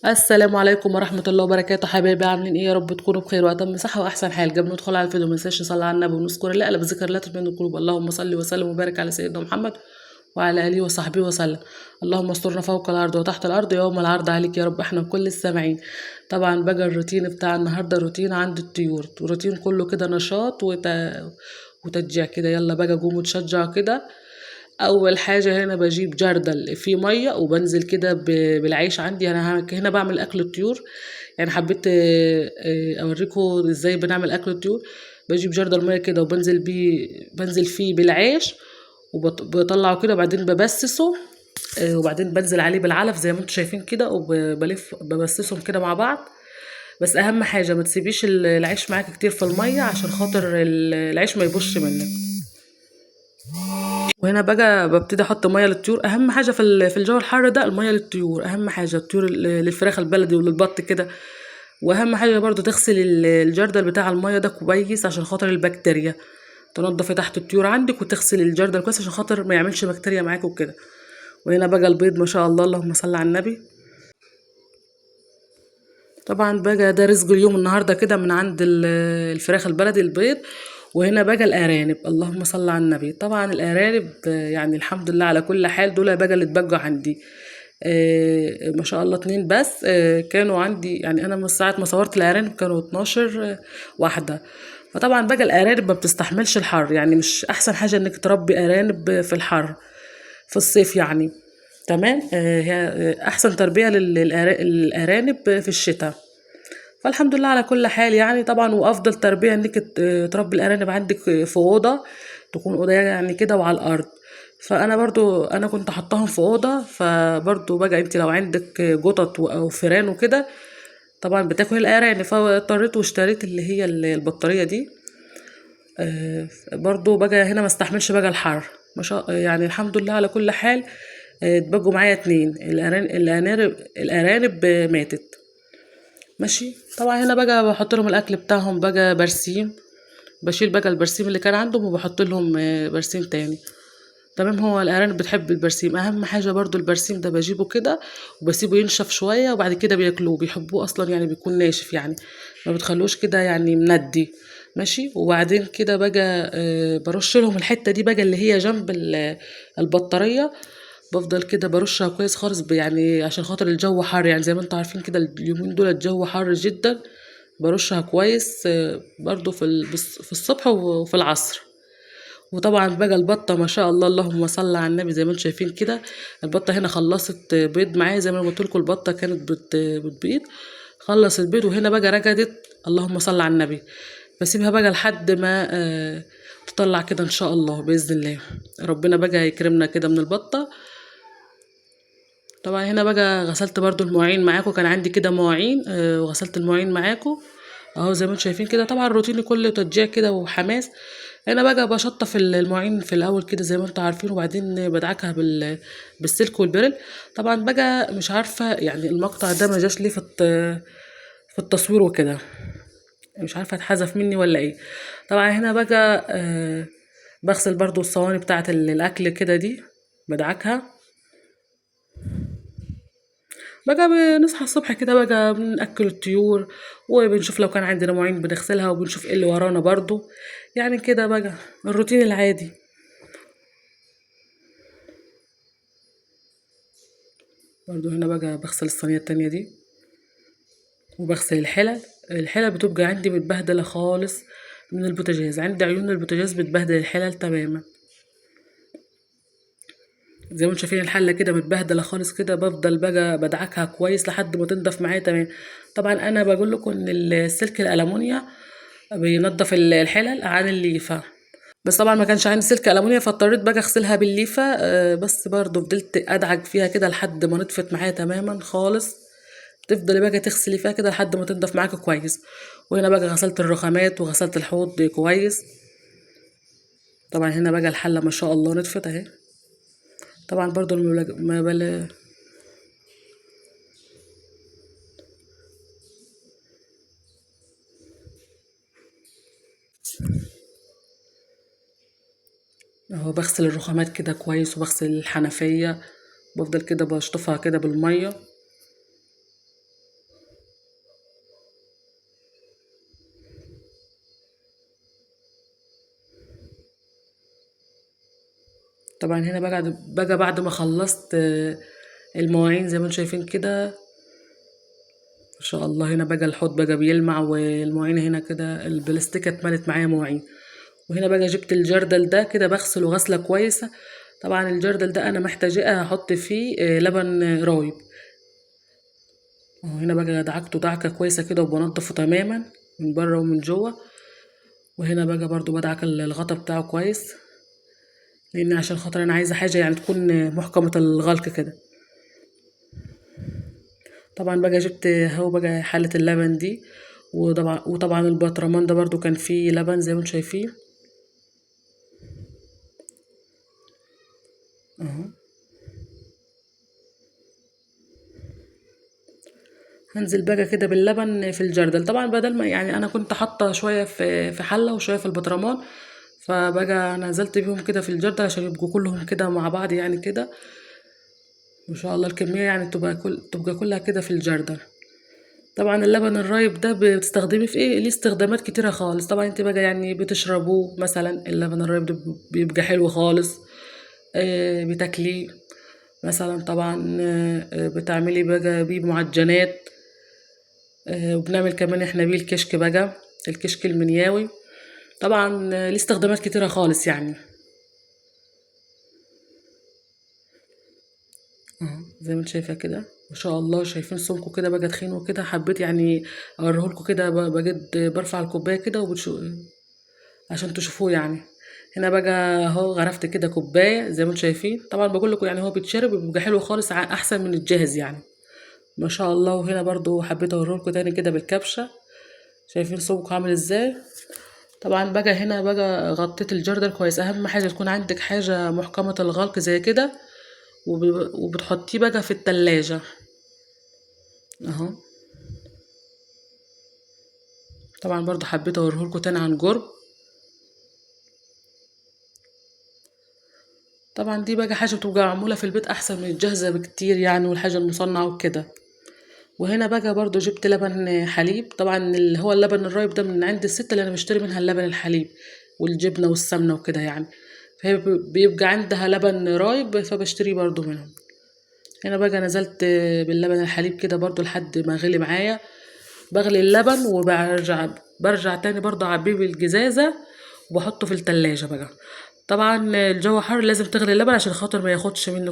السلام عليكم ورحمة الله وبركاته. حبايبي عاملين ايه؟ يا رب تكونوا بخير وأتم صحة وأحسن حال. قبل ما ندخل على الفيديو مننساش نصلي على النبي ونذكر الله ألا بذكر الله تطمئن القلوب. اللهم صل وسلم وبارك على سيدنا محمد وعلى آله وصحبه وسلم. اللهم استرنا فوق الأرض وتحت الأرض يوم العرض عليك يا رب احنا وكل السامعين. طبعا بقى الروتين بتاع النهارده روتين عند الطيور، روتين كله كده نشاط وتشجيع كده. يلا بقى قوموا تشجعوا كده. اول حاجه هنا بجيب جردل فيه ميه وبنزل كده بالعيش عندي. انا هنا بعمل اكل الطيور، يعني حبيت اوريكم ازاي بنعمل اكل الطيور. بجيب جردل ميه كده وبنزل بيه، بنزل فيه بالعيش وبطلعه كده وبعدين ببسسه. وبعدين بنزل عليه بالعلف زي ما انتم شايفين كده وبلف ببسسهم كده مع بعض. بس اهم حاجه ما تسيبيش العيش معاك كتير في الميه عشان خاطر العيش ما يبوش منك. وهنا بقى ببتدي احط ميه للطيور. اهم حاجه في الجو الحر ده الميه للطيور، اهم حاجه الطيور للفراخ البلدي وللبط كده. واهم حاجه برضو تغسل الجردل بتاع الميه ده كويس عشان خاطر البكتيريا. تنضفي تحت الطيور عندك وتغسل الجردل كويس عشان خاطر ما يعملش بكتيريا معاك وكده. وهنا بقى البيض ما شاء الله اللهم صل على النبي. طبعا بقى ده رزق اليوم النهارده كده من عند الفراخ البلدي البيض. وهنا بقى الارانب اللهم صل على النبي. طبعا الارانب يعني الحمد لله على كل حال، دول بقى اللي اتبقوا عندي. ما شاء الله اتنين بس. كانوا عندي، يعني انا من ساعه ما صورت الارانب كانوا 12 واحده. فطبعا بقى الارانب ما بتستحملش الحر، يعني مش احسن حاجه انك تربي ارانب في الحر في الصيف يعني. تمام. هي احسن تربيه للارانب في الشتاء. فالحمد لله على كل حال يعني. طبعا وافضل تربيه انك تربي الارانب عندك في اوضه، تكون اوضه يعني كده وعلى الارض. فانا برضو انا كنت حطاهم في اوضه. فبرضو بقى انت لو عندك قطط او فيران وكده طبعا بتاكل الارانب، فاضطريت واشتريت اللي هي البطاريه دي. برضو بقى هنا ما استحملش بقى الحر، ما شاء يعني الحمد لله على كل حال. اتبقوا معايا اتنين الارانب ماتت. ماشي. طبعا هنا بقى بحط لهم الاكل بتاعهم بقى برسيم. بشيل بقى البرسيم اللي كان عندهم وبحط لهم برسيم تاني. تمام. هو الارانب بتحب البرسيم، اهم حاجه برضو البرسيم ده بجيبه كده وبسيبه ينشف شويه وبعد كده بياكلوه، بيحبوه اصلا يعني بيكون ناشف يعني، ما بتخلوش كده يعني مندي. ماشي. وبعدين كده بقى برش لهم الحته دي بقى اللي هي جنب البطاريه. بفضل كده برشها كويس خالص يعني عشان خاطر الجو حر، يعني زي ما انتوا عارفين كده اليومين دول الجو حر جدا. برشها كويس برضو في الصبح وفي العصر. وطبعا بقى البطة ما شاء الله اللهم صل على النبي زي ما انتم شايفين كده. البطة هنا خلصت بيض معايا زي ما انا قلت لكم، البطة كانت بتبيض. خلصت البيض وهنا بقى رجدت اللهم صل على النبي. بسيبها بقى لحد ما تطلع كده ان شاء الله باذن الله. ربنا بقى يكرمنا كده من البطة. طبعا هنا بقى غسلت برضو المواعين معاكم، كان عندي كده مواعين وغسلت المواعين معاكم اهو زي ما انتم شايفين كده. طبعا روتيني كله تشجيع كده وحماس. انا بقى بشطف المواعين في الاول كده زي ما انتم عارفين وبعدين بدعكها بالسلك والبرل. طبعا بقى مش عارفه يعني المقطع ده ما جاش ليه في التصوير وكده، مش عارفه اتحذف مني ولا ايه. طبعا هنا بقى بغسل برضو الصواني بتاعه الاكل كده دي، بدعكها. بقى بنصحى الصبح كده بقى بنأكل الطيور وبنشوف لو كان عندنا مواعين بنغسلها وبنشوف ايه اللي ورانا برضو، يعني كده بقى الروتين العادي. برضو هنا بقى بغسل الصينية التانية دي وبغسل الحلل. الحلل بتبقى عندي متبهدلة خالص من البوتاجاز، عندي عيون البوتاجاز بتبهدل الحلل تماما. زي ما انتم شايفين الحلة كده متبهدلة خالص كده. بفضل بقى بدعكها كويس لحد ما تنضف معايا تمام. طبعا انا بقول لكم ان السلك الألمونيا بينضف الحلل عن الليفة. بس طبعا ما كانش عندي سلك ألمونيا فاضطريت بقى اغسلها بالليفة. بس برضو فضلت ادعك فيها كده لحد ما نطفت معايا تماما خالص. تفضلي بقى تغسلي فيها كده لحد ما تنضف معاكي كويس. وهنا بقى غسلت الرخامات وغسلت الحوض كويس. طبعا هنا بقى الحلة ما شاء الله نطفت اهي. طبعا برضو اهو بغسل الرخامات كده كويس وبغسل الحنفية. بفضل كده بشطفها كده بالمية. طبعا هنا بقى بعد ما خلصت المواعين زي ما انتم شايفين كده ما شاء الله. هنا بقى الحوض بقى بيلمع، والمواعين هنا كده البلاستيكة اتملت معايا مواعين. وهنا بقى جبت الجردل ده كده بغسله غسلة كويسة. طبعا الجردل ده انا محتاجة احط فيه لبن رايب. وهنا بقى دعكته دعكة كويسة كده وبنضفه تماما من بره ومن جوه. وهنا بقى برضو بدعك الغطا بتاعه كويس، لان عشان خاطر انا عايزة حاجة يعني تكون محكمة الغلق كده. طبعا بقى جبت اهو بقى حلة اللبن دي، وطبعا البطرمان ده برضو كان فيه لبن زي ما انتم شايفين اهو. هنزل بقى كده باللبن في الجردل. طبعا بدل ما يعني انا كنت حاطه شويه في حله وشويه في البطرمان، فبقى نزلت بيهم كده في الجردل عشان يبقوا كلهم كده مع بعض يعني كده. ما شاء الله الكميه يعني تبقى كلها كده في الجردل. طبعا اللبن الرايب ده بتستخدميه في ايه؟ ليه استخدامات كتيره خالص. طبعا انت بقى يعني بتشربوه مثلا، اللبن الرايب ده بيبقى حلو خالص. بتاكليه مثلا. طبعا بتعملي بقى بيه معجنات. وبنعمل كمان احنا بيه الكشك بقى، الكشك المنياوي. طبعا ليه استخدامات كتيرة خالص يعني. زي ما انت شايفة كده ما شاء الله. شايفين سمكه كده بقى تخين وكده، حبيت يعني اوريهولكوا كده بجد. برفع الكوباية كده عشان تشوفوه يعني. هنا بقى اهو غرفت كده كوباية زي ما انتم شايفين. طبعا بقول لكم يعني هو بيتشرب بيبقى حلو خالص، احسن من الجاهز يعني ما شاء الله. وهنا برضو حبيت اوريهولكوا تاني كده بالكبشة. شايفين سمكه عامل ازاي. طبعا بقى هنا بقى غطيت الجردل كويس. اهم حاجة تكون عندك حاجة محكمة الغلق زي كده، وبتحطيه بقى في التلاجة اهو. طبعا برضو حبيت اوريهولكوا تاني عن قرب. طبعا دي بقى حاجة بتبقى معمولة في البيت احسن من الجاهزة بكتير يعني، والحاجة المصنعة وكده. وهنا بقى برضو جبت لبن حليب. طبعا اللي هو اللبن الرايب ده من عند الست اللي انا بشتري منها اللبن الحليب والجبنة والسمنة وكده يعني. فهي بيبقى عندها لبن رايب فبشتري برضو منهم. هنا بقى نزلت باللبن الحليب كده برضو لحد ما غلي معايا. بغلي اللبن برجع تاني برضو اعبيه بالجزازة وبحطه في التلاجة بقى. طبعا الجو حر لازم تغلي اللبن عشان خاطر ما ياخدش منك